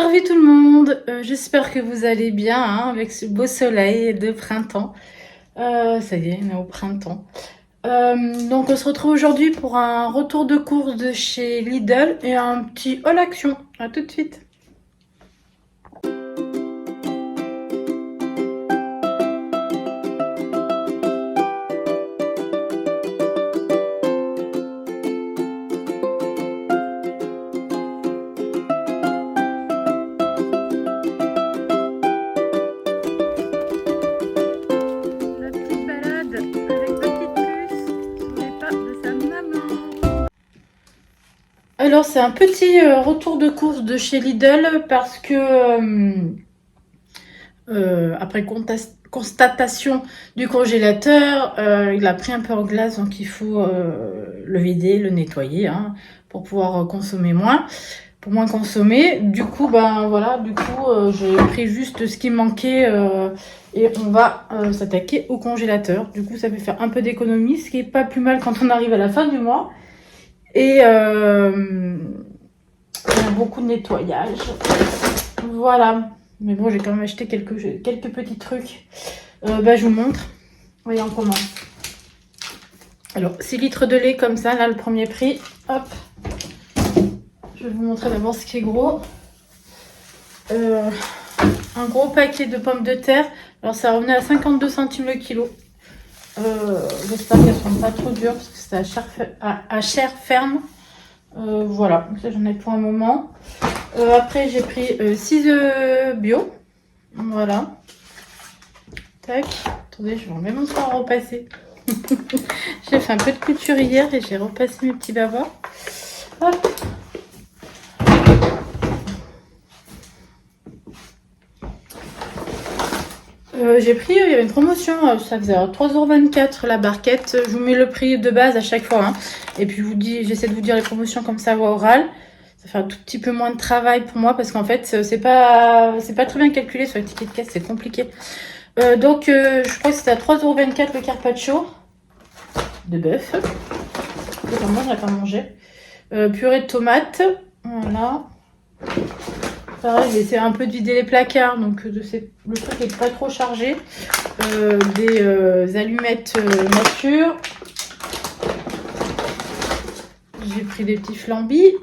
Harvey tout le monde, j'espère que vous allez bien hein, avec ce beau soleil de printemps. Ça y est, on est au printemps. Donc on se retrouve aujourd'hui pour un retour de course de chez Lidl et un petit haul action. À tout de suite. La petite balade avec petite puce sur les pas de sa maman. Alors c'est un petit retour de course de chez Lidl parce que après constatation du congélateur, il a pris un peu en glace, donc il faut le vider, le nettoyer hein, pour pouvoir consommer moins, pour moins consommer. Du coup, ben voilà, j'ai pris juste ce qui manquait et on va s'attaquer au congélateur. Du coup, ça fait faire un peu d'économie, ce qui est pas plus mal quand on arrive à la fin du mois. Et il y a beaucoup de nettoyage. Voilà. Mais bon, j'ai quand même acheté quelques petits trucs. Je vous montre. Voyons on commence. Alors, 6 litres de lait comme ça, là, le premier prix. Hop. Je vais vous montrer d'abord ce qui est gros. Un gros paquet de pommes de terre. Alors, ça revenait à 52 centimes le kilo. J'espère qu'elles ne sont pas trop dures parce que c'est à chair ferme. Voilà, ça j'en ai pour un moment. Après, j'ai pris 6 œufs bio. Voilà. Tac. Attendez, je vais en même temps repasser. J'ai fait un peu de couture hier et j'ai repassé mes petits bavoirs. Hop. J'ai pris, il y avait une promotion, ça faisait 3,24 € la barquette. Je vous mets le prix de base à chaque fois. Hein. Et puis j'essaie de vous dire les promotions comme ça à voix orale. Ça fait un tout petit peu moins de travail pour moi parce qu'en fait, c'est pas très bien calculé sur les tickets de caisse, c'est compliqué. Je crois que c'était à 3,24 € le carpaccio de bœuf. Moi, je n'ai pas mangé. Purée de tomates. Voilà. Pareil, j'ai essayé un peu de vider les placards, donc le truc n'est pas trop chargé. Des allumettes nature. J'ai pris des petits flambis.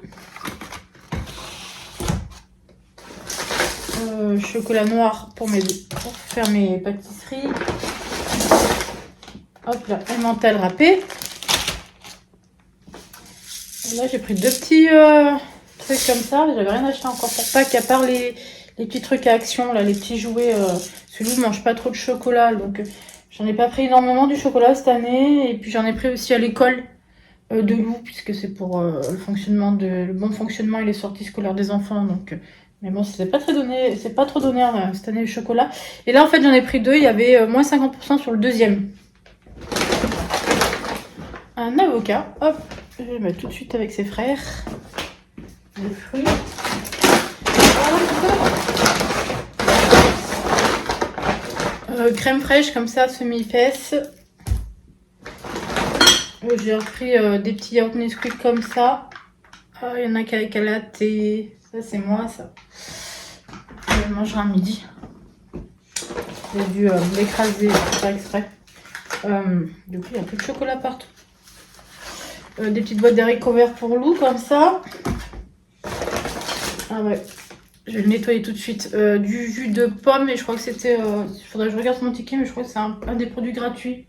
Chocolat noir pour faire mes pâtisseries. Hop là, emmental râpé. Et là, j'ai pris 2 petits trucs comme ça. J'avais rien acheté encore pour Pâques, à part les petits trucs à action, là, les petits jouets. Celui-là, je mange pas trop de chocolat, donc j'en ai pas pris énormément du chocolat cette année. Et puis j'en ai pris aussi à l'école de Lou, puisque c'est pour le bon fonctionnement et les sorties scolaires des enfants. Donc, mais bon, c'est pas trop donné cette année le chocolat. Et là, en fait, j'en ai pris 2. Il y avait moins 50% sur le deuxième. Un avocat. Hop, je vais le mettre tout de suite avec ses frères. Les fruits. Crème fraîche comme ça, semi-épaisse. J'ai repris des petits yaourts Nesquik comme ça. Il y en a qui avec un latte. Ça, c'est moi, ça. Je le mangerai à midi. J'ai dû l'écraser, pas exprès. Du coup, il y a plus de chocolat partout. Des petites boîtes d'haricots verts pour Lou, comme ça. Ah ouais. Je vais le nettoyer tout de suite. Du jus de pomme, et je crois que c'était... Il faudrait que je regarde sur mon ticket, mais je crois que c'est un des produits gratuits.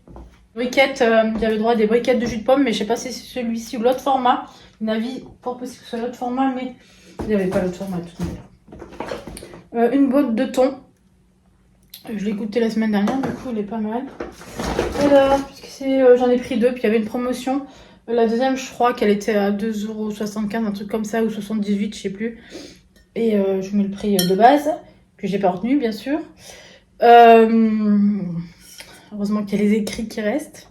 Briquettes, j'avais droit à des briquettes de jus de pomme, mais je sais pas si c'est celui-ci ou l'autre format. Une avis, pas possible que ce soit l'autre format, mais il n'y avait pas l'autre format de toute manière. Une boîte de thon. Je l'ai goûté la semaine dernière, du coup il est pas mal. Alors, j'en ai pris 2, puis il y avait une promotion. La deuxième, je crois qu'elle était à 2,75 €, un truc comme ça, ou 78, je sais plus. Et je mets le prix de base, que j'ai pas retenu, bien sûr. Heureusement qu'il y a les écrits qui restent.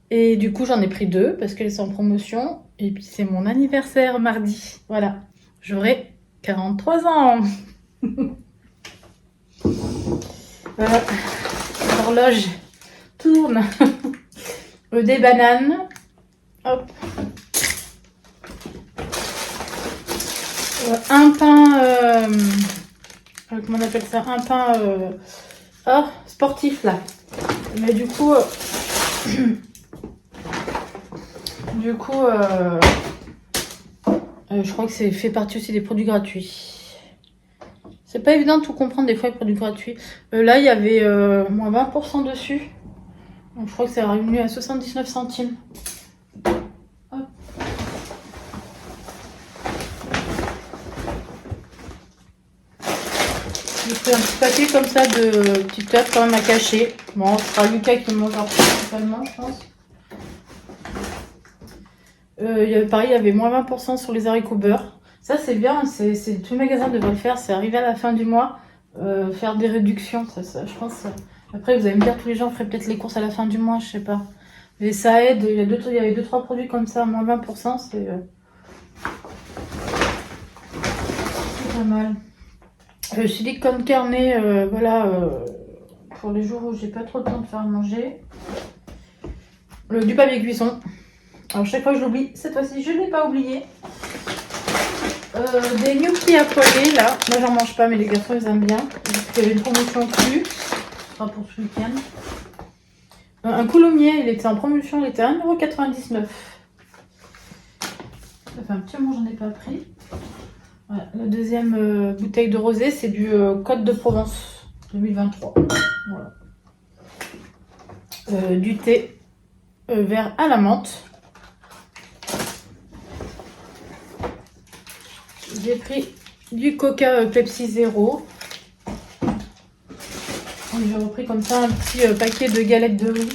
Et du coup, j'en ai pris 2 parce qu'elles sont en promotion. Et puis, c'est mon anniversaire mardi. Voilà. J'aurai 43 ans. Voilà. L'horloge tourne. Des bananes. Hop. Un pain, comment on appelle ça? Un pain sportif là. Mais du coup, je crois que c'est fait partie aussi des produits gratuits. C'est pas évident de tout comprendre des fois les produits gratuits. Là, il y avait moins 20% dessus. Donc je crois que c'est revenu à 79 centimes. Hop. J'ai pris un petit paquet comme ça de petites œufs quand même à cacher. Bon, ce sera Lucas qui mangera principalement, je pense. Pareil, il y avait moins 20% sur les haricots beurre. Ça, c'est bien, tout le magasin devrait le faire. C'est arrivé à la fin du mois, faire des réductions. Ça, je pense. Après, vous allez me dire, tous les gens feraient peut-être les courses à la fin du mois, je sais pas. Mais ça aide. Il y avait 2-3 produits comme ça, moins 20%, c'est pas mal. Silicone carnet, voilà, pour les jours où j'ai pas trop de temps de faire à manger. Du papier cuisson. Alors chaque fois je l'oublie, cette fois-ci je ne l'ai pas oublié. Des gnocchis à poêler là. Moi j'en mange pas mais les garçons ils aiment bien. Il y avait une promotion plus. Ce sera pour ce week-end. Un coulommiers, il était en promotion, il était à 1,99 €. Ça fait un petit moment j'en ai pas pris. Voilà. La deuxième bouteille de rosé c'est du Côte de Provence 2023. Voilà. Du thé vert à la menthe. J'ai pris du Coca Pepsi Zero. J'ai repris comme ça un petit paquet de galettes de riz.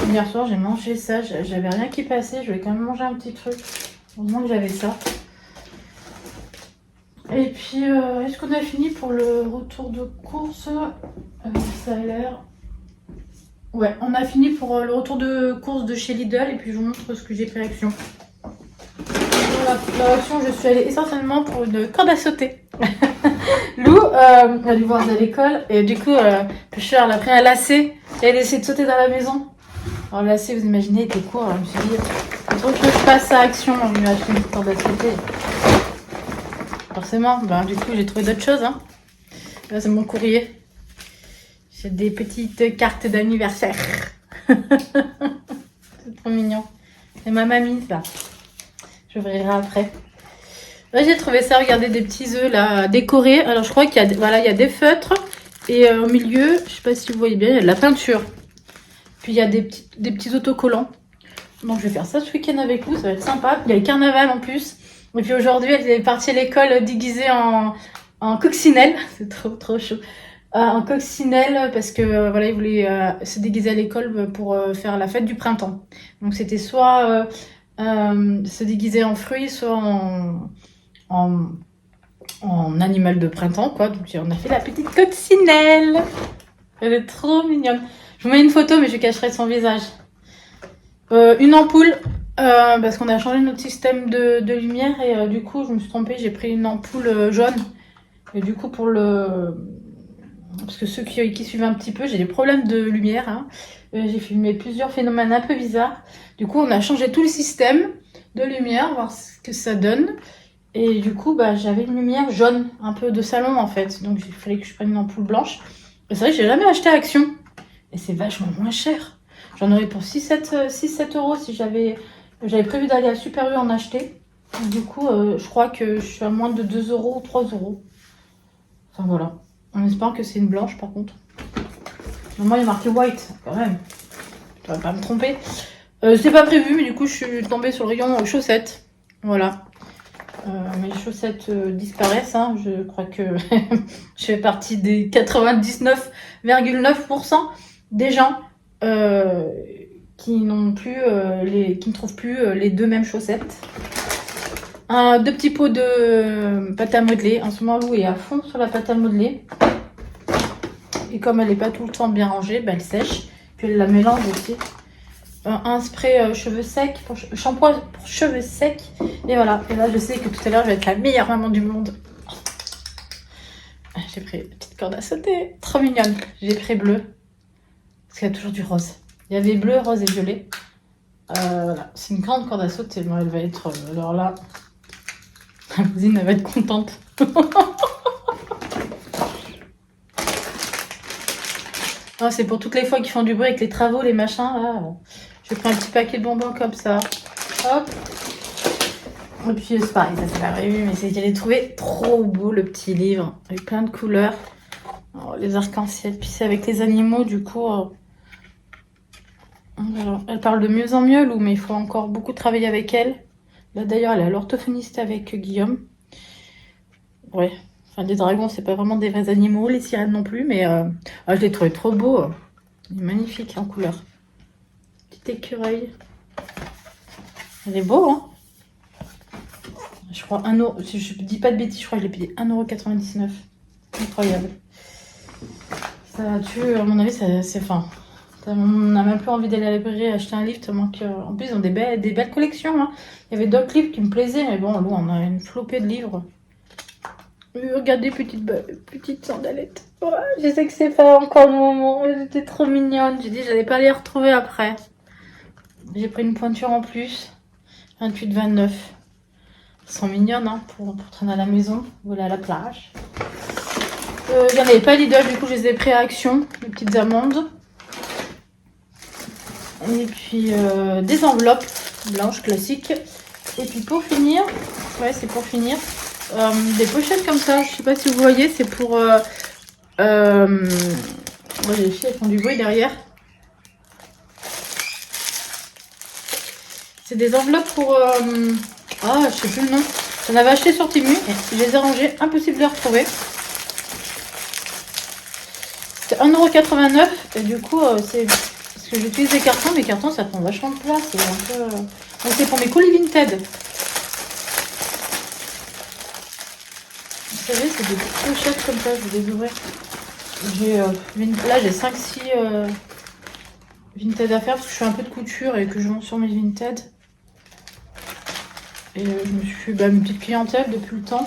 Hier soir, j'ai mangé ça. J'avais rien qui passait. Je voulais quand même manger un petit truc. Heureusement que j'avais ça. Et puis, est-ce qu'on a fini pour le retour de course? Ça a l'air... Ouais, on a fini pour le retour de course de chez Lidl. Et puis, je vous montre ce que j'ai pris Action. Dans l'action, je suis allée essentiellement pour une corde à sauter. Lou a dû voir à l'école et du coup, Pêcheur, elle a pris un lacet et elle a essayé de sauter dans la maison. Alors, le lacet, vous imaginez, il était court. Alors, je me suis dit, il faut que je passe à Action. On lui a acheté une corde à sauter. Forcément, du coup, j'ai trouvé d'autres choses. Hein. Là, c'est mon courrier. J'ai des petites cartes d'anniversaire. C'est trop mignon. C'est ma mamie, ça. J'ouvrirai après. Là, j'ai trouvé ça, regardez, des petits œufs là, décorés. Alors, je crois qu'il y a, voilà, il y a des feutres. Et au milieu, je sais pas si vous voyez bien, il y a de la peinture. Puis, il y a des petits autocollants. Donc, je vais faire ça ce week-end avec vous. Ça va être sympa. Il y a le carnaval en plus. Et puis, aujourd'hui, elle est partie à l'école déguisée en coccinelle. C'est trop chaud. En coccinelle parce que, voilà, il voulait se déguiser à l'école pour faire la fête du printemps. Donc, c'était soit... se déguiser en fruits, soit en animal de printemps, quoi. Donc, on a fait la petite coccinelle. Elle est trop mignonne. Je vous mets une photo, mais je cacherai son visage. Une ampoule, parce qu'on a changé notre système de lumière et du coup, je me suis trompée, j'ai pris une ampoule jaune. Et du coup, parce que ceux qui suivent un petit peu, j'ai des problèmes de lumière. Hein. J'ai filmé plusieurs phénomènes un peu bizarres. Du coup, on a changé tout le système de lumière, voir ce que ça donne. Et du coup, j'avais une lumière jaune, un peu de salon en fait. Donc, il fallait que je prenne une ampoule blanche. Et c'est vrai que j'ai jamais acheté à Action. Et c'est vachement moins cher. J'en aurais pour 6-7 euros si j'avais prévu d'aller à Super U en acheter. Et du coup, je crois que je suis à moins de 2 euros ou 3 euros. Enfin voilà. On espère que c'est une blanche par contre. Normalement, il y a marqué white quand même. Je ne vais pas me tromper. C'est pas prévu, mais du coup, je suis tombée sur le rayon chaussettes. Voilà. Mes chaussettes disparaissent. Hein. Je crois que je fais partie des 99,9% des gens qui ne trouvent plus les deux mêmes chaussettes. Deux petits pots de pâte à modeler. En ce moment, Lou est à fond sur la pâte à modeler. Et comme elle n'est pas tout le temps bien rangée, elle sèche. Puis elle la mélange aussi. Un spray cheveux secs, shampoing pour cheveux secs. Et voilà. Et là, je sais que tout à l'heure, je vais être la meilleure maman du monde. J'ai pris une petite corde à sauter. Trop mignonne. J'ai pris bleu. Parce qu'il y a toujours du rose. Il y avait bleu, rose et violet. Voilà, c'est une grande corde à sauter. Bon, elle va être... alors là, la voisine, elle va être contente. Non, c'est pour toutes les fois qu'ils font du bruit avec les travaux, les machins. Là. Je prends un petit paquet de bonbons comme ça. Hop. Et puis c'est pareil, ça c'est pas prévu, mais c'est que j'allais trouver trop beau le petit livre. Avec plein de couleurs. Oh, les arcs-en-ciel. Puis c'est avec les animaux, du coup... Alors, elle parle de mieux en mieux, Lou, mais il faut encore beaucoup travailler avec elle. Là d'ailleurs, elle est à l'orthophoniste avec Guillaume. Ouais. Enfin, les dragons, c'est pas vraiment des vrais animaux, les sirènes non plus, mais je l'ai trouvé trop beau. Il est magnifique en couleur. Petit écureuil. Il est beau, hein. Je crois 1 euro. Si je dis pas de bêtises, je crois que je l'ai payé 1,99 €. Incroyable. Ça tue, à mon avis, c'est fin. On n'a même plus envie d'aller à la librairie acheter un livre, tellement que... En plus, ils ont des belles collections. Hein. Il y avait d'autres livres qui me plaisaient, mais bon, nous, on a une flopée de livres. Regardez, petite sandalette. Ouais, je sais que c'est pas encore le moment. Elles étaient trop mignonnes. J'ai dit, j'allais pas les retrouver après. J'ai pris une pointure en plus. 28,29 €. Elles sont mignonnes, hein, pour traîner à la maison, voler à la plage. Il n'y en avait pas Lidl, du coup, je les ai pris à Action, les petites amandes. Et puis, des enveloppes blanches classiques. Et puis, pour finir, ouais, c'est pour finir, des pochettes comme ça. Je sais pas si vous voyez, c'est pour... ouais, les filles, elles font du bruit derrière. C'est des enveloppes pour... ah, je sais plus le nom. J'en avais acheté sur Temu et je les ai rangées. Impossible de les retrouver. C'était 1,89 € et du coup, c'est... Parce que j'utilise des cartons. Mes cartons, ça prend vachement de place. C'est un peu... Donc, c'est pour mes colis Vinted. Vous savez, c'est des petites pochettes comme ça. Je vais les ouvrir. Là, j'ai 5-6 Vinted à faire parce que je fais un peu de couture et que je vends sur mes Vinted. Et je me suis fait une petite clientèle depuis le temps.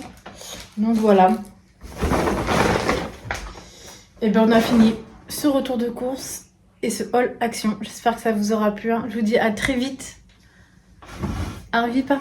Donc voilà. Et ben on a fini ce retour de course et ce haul action. J'espère que ça vous aura plu. Hein. Je vous dis à très vite. Arrivez pas.